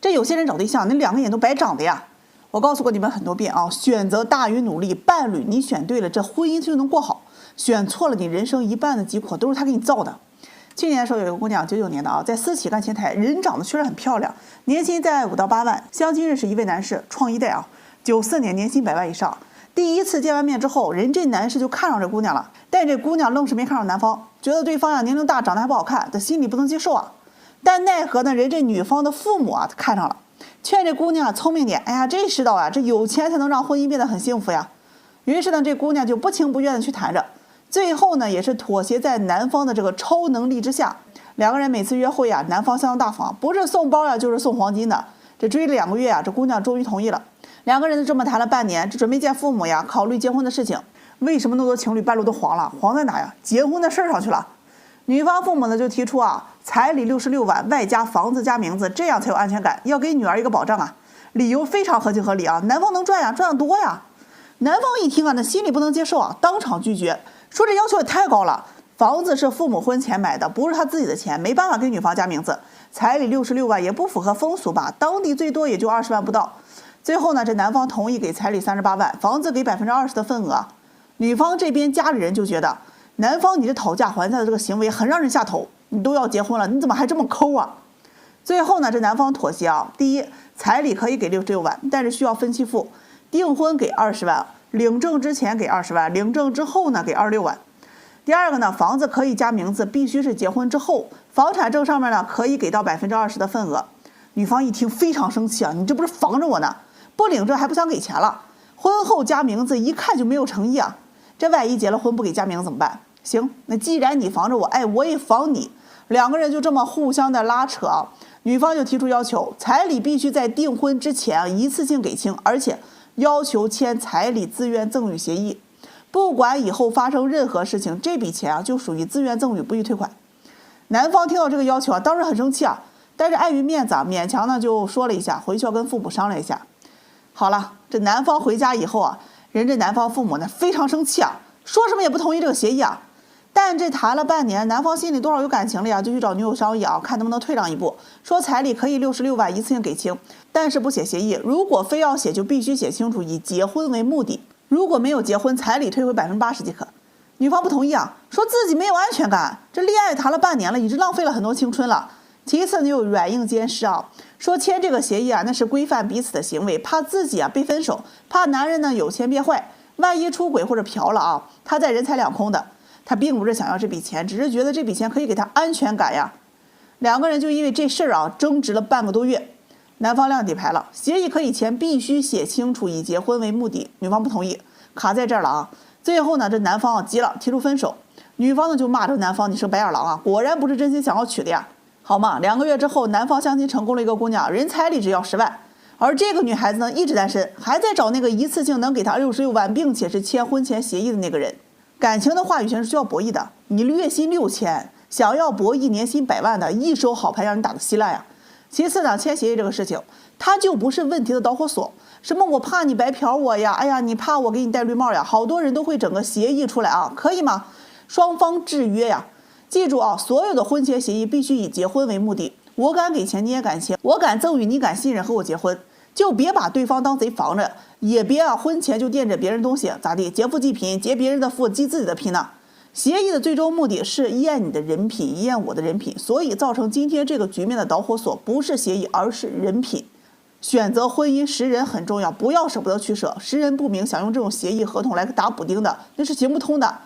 这有些人找对象，那两个眼都白长的呀。我告诉过你们很多遍啊，选择大于努力，伴侣你选对了，这婚姻就能过好；选错了，你人生一半的疾苦都是他给你造的。去年的时候有一个姑娘，99年的啊，在私企干前台，人长得确实很漂亮，年薪在5到8万。相亲认识一位男士，创一代啊，94年年薪100万以上。第一次见完面之后，人这男士就看上这姑娘了，但这姑娘愣是没看上男方，觉得对方呀年龄大，长得还不好看，她心里不能接受啊。但奈何呢，人这女方的父母啊看上了，劝这姑娘聪明点。哎呀，这世道啊，这有钱才能让婚姻变得很幸福呀。于是呢，这姑娘就不情不愿的去谈着，最后呢，也是妥协在男方的这个超能力之下。两个人每次约会啊，男方相当大方，不是送包呀，就是送黄金的。这追了2个月啊，这姑娘终于同意了。两个人就这么谈了半年，这准备见父母呀，考虑结婚的事情。为什么那么多情侣半路都黄了？黄在哪呀？结婚的事儿上去了。女方父母呢就提出啊，彩礼66万，外加房子加名字，这样才有安全感，要给女儿一个保障啊。理由非常合情合理啊，男方能赚呀，赚得多呀。男方一听啊，那心里不能接受啊，当场拒绝，说这要求也太高了。房子是父母婚前买的，不是他自己的钱，没办法给女方加名字。彩礼66万也不符合风俗吧，当地最多也就20万不到。最后呢，这男方同意给彩礼38万，房子给20%的份额。女方这边家里人就觉得，男方你这讨价还价的这个行为很让人下头，你都要结婚了，你怎么还这么抠啊？最后呢，这男方妥协啊，第一，彩礼可以给66万，但是需要分期付，订婚给20万，领证之前给20万，领证之后呢给26万。第二个呢，房子可以加名字，必须是结婚之后，房产证上面呢可以给到20%的份额。女方一听非常生气啊，你这不是防着我呢？不领证还不想给钱了？婚后加名字一看就没有诚意啊！这万一结了婚不给加名字怎么办？行，那既然你防着我，哎，我也防你。两个人就这么互相的拉扯啊。女方就提出要求，彩礼必须在订婚之前一次性给清，而且要求签彩礼自愿赠与协议。不管以后发生任何事情，这笔钱啊就属于自愿赠与，不予退款。男方听到这个要求啊，当时很生气啊，但是碍于面子啊，勉强呢就说了一下，回去要跟父母商量一下。好了，这男方回家以后啊，人这男方父母呢非常生气啊，说什么也不同意这个协议啊。但这谈了半年，男方心里多少有感情了呀，就去找女友商议啊，看能不能退让一步，说彩礼可以66万一次性给清，但是不写协议，如果非要写，就必须写清楚以结婚为目的。如果没有结婚，彩礼退回80%即可。女方不同意啊，说自己没有安全感，这恋爱谈了半年了，已经浪费了很多青春了。其次呢，又软硬兼施啊，说签这个协议啊，那是规范彼此的行为，怕自己啊被分手，怕男人呢有钱变坏，万一出轨或者嫖了啊，他在人财两空的。他并不是想要这笔钱，只是觉得这笔钱可以给他安全感呀。两个人就因为这事儿啊争执了半个多月。男方亮底牌了，协议可以签，必须写清楚以结婚为目的。女方不同意，卡在这儿了啊。最后呢，这男方啊急了，提出分手。女方呢就骂这男方，你是个白眼狼啊，果然不是真心想要娶的呀。好嘛，2个月之后，男方相亲成功了一个姑娘，人彩礼只要10万，而这个女孩子呢一直单身，还在找那个一次性能给她66万，并且是签婚前协议的那个人。感情的话语权是需要博弈的，你月薪6000，想要博弈年薪100万的，一手好牌让你打得稀烂呀。其次呢，签协议这个事情，它就不是问题的导火索。什么我怕你白嫖我呀，哎呀你怕我给你戴绿帽呀，好多人都会整个协议出来啊，可以吗？双方制约呀。记住啊，所有的婚前协议必须以结婚为目的，我敢给钱你也敢签，我敢赠与你敢信任和我结婚，就别把对方当贼防着，也别啊婚前就惦着别人东西咋地，劫富济贫，劫别人的富积自己的贫呢。协议的最终目的是验你的人品，验我的人品，所以造成今天这个局面的导火索不是协议，而是人品。选择婚姻识人很重要，不要舍不得取舍，识人不明，想用这种协议合同来打补丁的，那是行不通的。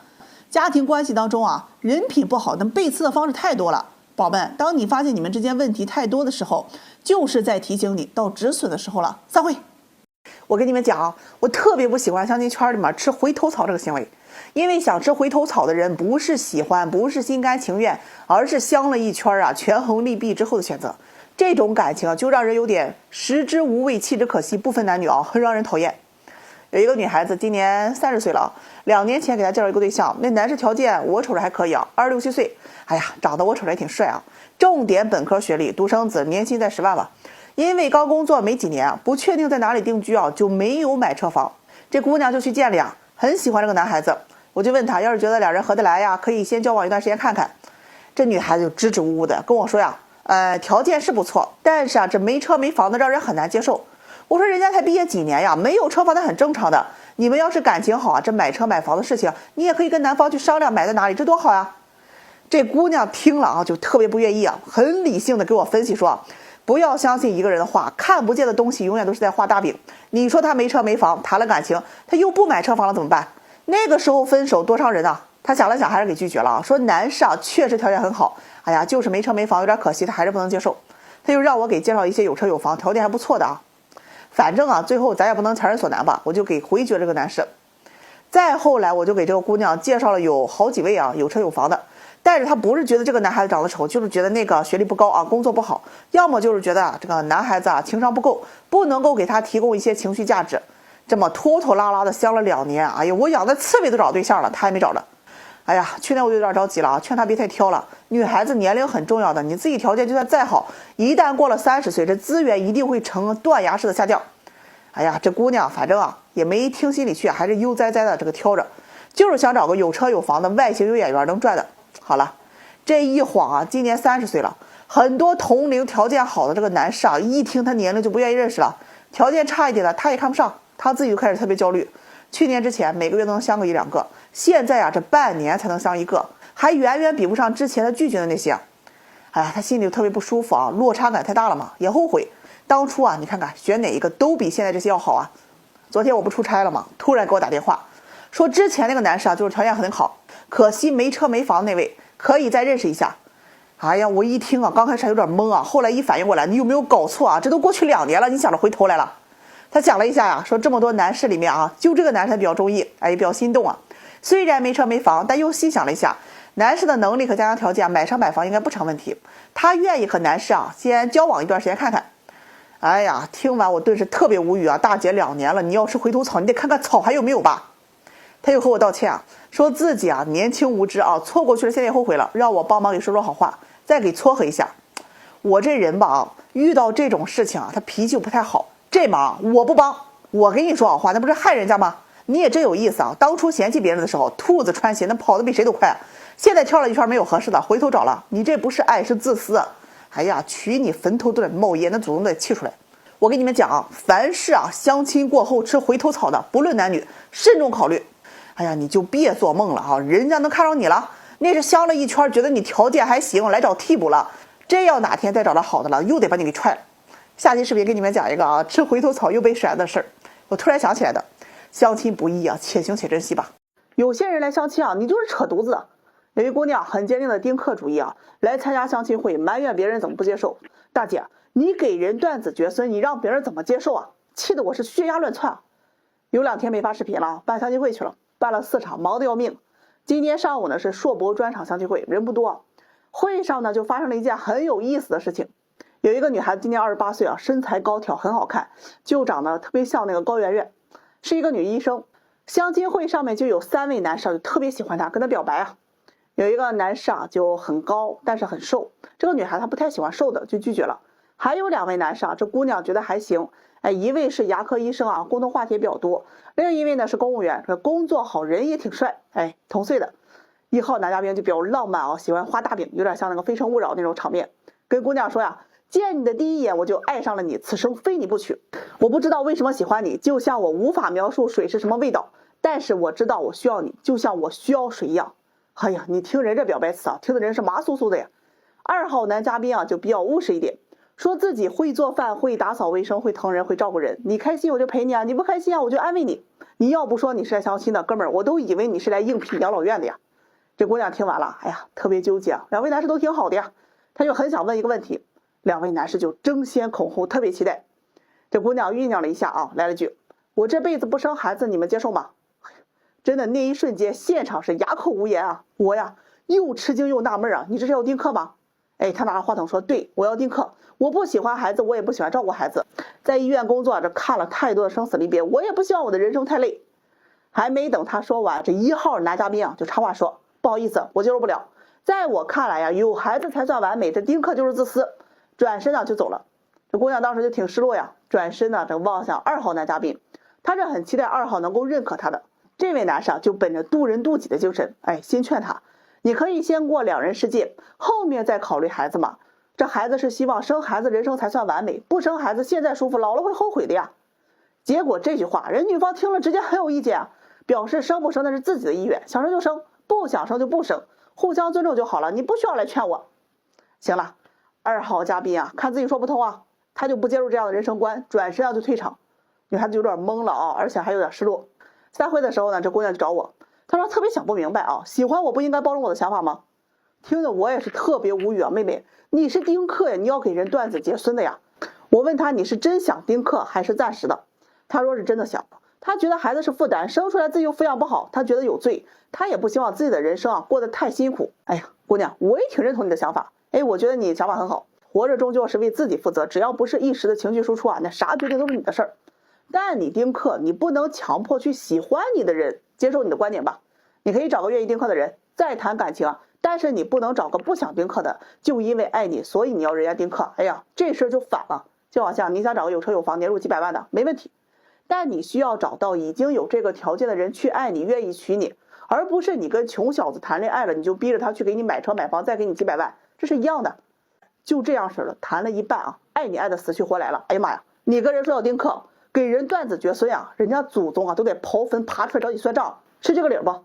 家庭关系当中啊，人品不好，那背刺的方式太多了。宝贝，当你发现你们之间问题太多的时候，就是在提醒你到止损的时候了。散会。我跟你们讲，我特别不喜欢相亲圈里面吃回头草这个行为，因为想吃回头草的人不是喜欢，不是心甘情愿，而是相了一圈啊，权衡利弊之后的选择。这种感情啊，就让人有点食之无味，弃之可惜，不分男女啊，很让人讨厌。有一个女孩子今年30岁了，2年前给她介绍一个对象，那男士条件我瞅着还可以啊，26、7岁，哎呀，长得我瞅着也挺帅啊，重点本科学历，独生子，年薪在10万吧。因为刚工作没几年啊，不确定在哪里定居啊，就没有买车房。这姑娘就去见了呀，很喜欢这个男孩子，我就问她，要是觉得俩人合得来呀，可以先交往一段时间看看。这女孩子就支支吾吾的跟我说呀，条件是不错，但是啊，这没车没房的让人很难接受。我说人家才毕业几年呀，没有车房那很正常的。你们要是感情好啊，这买车买房的事情，你也可以跟男方去商量买在哪里，这多好呀。这姑娘听了啊，就特别不愿意啊，很理性的给我分析说，不要相信一个人的话，看不见的东西永远都是在画大饼。你说他没车没房，谈了感情，他又不买车房了怎么办？那个时候分手多伤人啊。他想了想，还是给拒绝了啊，说男士啊确实条件很好，哎呀，就是没车没房，有点可惜，他还是不能接受。他又让我给介绍一些有车有房，条件还不错的啊。反正啊，最后咱也不能强人所难吧，我就给回绝这个男士。再后来，我就给这个姑娘介绍了有好几位啊有车有房的，但是她不是觉得这个男孩子长得丑，就是觉得那个学历不高啊，工作不好，要么就是觉得这个男孩子啊情商不够，不能够给他提供一些情绪价值。这么拖拖拉拉的相了2年，哎呀，我养的刺猬都找对象了，他还没找着。哎呀，去年我有点着急了啊，劝他别太挑了。女孩子年龄很重要的，你自己条件就算再好，一旦过了30岁，这资源一定会呈断崖式的下降。哎呀，这姑娘反正啊也没听心里去，还是悠哉哉的这个挑着，就是想找个有车有房的外形有眼缘能赚的。好了，这一晃啊，今年30岁了，很多同龄条件好的这个男士啊，一听他年龄就不愿意认识了，条件差一点的他也看不上，他自己就开始特别焦虑。去年之前每个月都能相个1、2个，现在啊这半年才能相1个，还远远比不上之前的拒绝的那些。哎呀，他心里就特别不舒服啊，落差感太大了嘛，也后悔当初啊，你看看选哪一个都比现在这些要好啊。昨天我不出差了吗？突然给我打电话，说之前那个男士啊，就是条件很好，可惜没车没房那位，可以再认识一下。哎呀，我一听啊，刚开始还有点懵啊，后来一反应过来，你有没有搞错啊？这都过去2年了，你想着回头来了。他想了一下呀，说这么多男士里面啊，就这个男生比较中意，哎，也比较心动啊。虽然没车没房，但又细想了一下，男士的能力和家庭条件，买车买房应该不成问题。他愿意和男士啊先交往一段时间看看。哎呀，听完我顿时特别无语啊！大姐2年了，你要吃回头草，你得看看草还有没有吧。他又和我道歉啊，说自己啊年轻无知啊，错过去了，现在后悔了，让我帮忙给说说好话，再给撮合一下。我这人吧啊，遇到这种事情啊，他脾气就不太好。这忙我不帮，我给你说好话，那不是害人家吗？你也真有意思啊！当初嫌弃别人的时候，兔子穿鞋那跑得比谁都快，现在挑了一圈没有合适的，回头找了，你这不是爱是自私。哎呀，娶你坟头都得冒烟，那祖宗得气出来。我跟你们讲啊，凡是啊相亲过后吃回头草的，不论男女，慎重考虑。哎呀，你就别做梦了啊，人家能看上你了，那是相了一圈，觉得你条件还行，来找替补了。这要哪天再找到好的了，又得把你给踹了。下期视频给你们讲一个啊吃回头草又被甩的事儿，我突然想起来的。相亲不易啊，且行且珍惜吧。有些人来相亲啊，你就是扯犊子。有一姑娘很坚定的丁克主义啊，来参加相亲会，埋怨别人怎么不接受。大姐，你给人断子绝孙，你让别人怎么接受啊？气得我是血压乱窜。有2天没发视频了，办相亲会去了，办了4场，忙得要命。今天上午呢是硕博专场相亲会，人不多。会上呢就发生了一件很有意思的事情。有一个女孩子今年28岁啊，身材高挑，很好看，就长得特别像那个高圆圆，是一个女医生。相亲会上面就有3位男士就特别喜欢她，跟她表白啊。有一个男士啊就很高，但是很瘦，这个女孩她不太喜欢瘦的，就拒绝了。还有2位男士啊，这姑娘觉得还行，哎，一位是牙科医生啊，共同话题也比较多；另一位呢是公务员，工作好，人也挺帅，哎，同岁的。1号男嘉宾就比较浪漫啊，喜欢画大饼，有点像那个《非诚勿扰》那种场面，跟姑娘说呀，见你的第一眼我就爱上了你，此生非你不娶。我不知道为什么喜欢你，就像我无法描述水是什么味道，但是我知道我需要你，就像我需要水一样。哎呀，你听人这表白词啊，听的人是麻酥酥的呀。2号男嘉宾啊就比较务实一点，说自己会做饭，会打扫卫生，会疼人，会照顾人。你开心我就陪你啊，你不开心啊我就安慰你。你要不说你是来相亲的，哥们儿，我都以为你是来应聘养老院的呀。这姑娘听完了，哎呀，特别纠结啊。2位男士都挺好的呀，她就很想问一个问题，2位男士就争先恐后，特别期待。这姑娘酝酿了一下啊，来了句：“我这辈子不生孩子，你们接受吗？”真的那一瞬间，现场是哑口无言啊！我呀，又吃惊又纳闷啊，你这是要丁克吗？哎，他拿着话筒说：“对，我要丁克。我不喜欢孩子，我也不喜欢照顾孩子。在医院工作，这看了太多的生死离别，我也不希望我的人生太累。”还没等他说完，这1号男嘉宾啊就插话说：“不好意思，我接受不了。在我看来呀，有孩子才算完美，这丁克就是自私。”转身呢就走了。这姑娘当时就挺失落呀，转身呢这望向2号男嘉宾，她是很期待2号能够认可她的。这位男士就本着渡人渡己的精神，哎，先劝他，你可以先过2人世界，后面再考虑孩子嘛。这孩子是希望生孩子人生才算完美，不生孩子现在舒服，老了会后悔的呀。结果这句话人女方听了直接很有意见啊，表示生不生那是自己的意愿，想生就生，不想生就不生，互相尊重就好了，你不需要来劝我。行了，2号嘉宾啊，看自己说不通啊，他就不接受这样的人生观，转身就退场。女孩子有点懵了啊，而且还有点失落。散会的时候呢，这姑娘就找我，她说特别想不明白啊，喜欢我不应该包容我的想法吗？听得我也是特别无语啊，妹妹，你是丁克呀，你要给人断子绝孙的呀。我问她你是真想丁克还是暂时的？她说是真的想，她觉得孩子是负担，生出来自己又抚养不好，她觉得有罪，她也不希望自己的人生啊过得太辛苦。哎呀，姑娘，我也挺认同你的想法，我觉得你想法很好，活着终究是为自己负责，只要不是一时的情绪输出啊，那啥决定都是你的事儿。但你丁克，你不能强迫去喜欢你的人接受你的观点吧？你可以找个愿意丁克的人再谈感情啊，但是你不能找个不想丁克的，就因为爱你，所以你要人家丁克。哎呀，这事就反了。就好像你想找个有车有房年入几百万的，没问题，但你需要找到已经有这个条件的人去爱你，愿意娶你，而不是你跟穷小子谈恋爱了，你就逼着他去给你买车买房，再给你几百万，这是一样的。就这样式的，谈了一半啊，爱你爱的死去活来了。哎呀妈呀，你跟人说要丁克，给人断子绝孙啊，人家祖宗啊都得刨坟爬出来找你算账，是这个理不？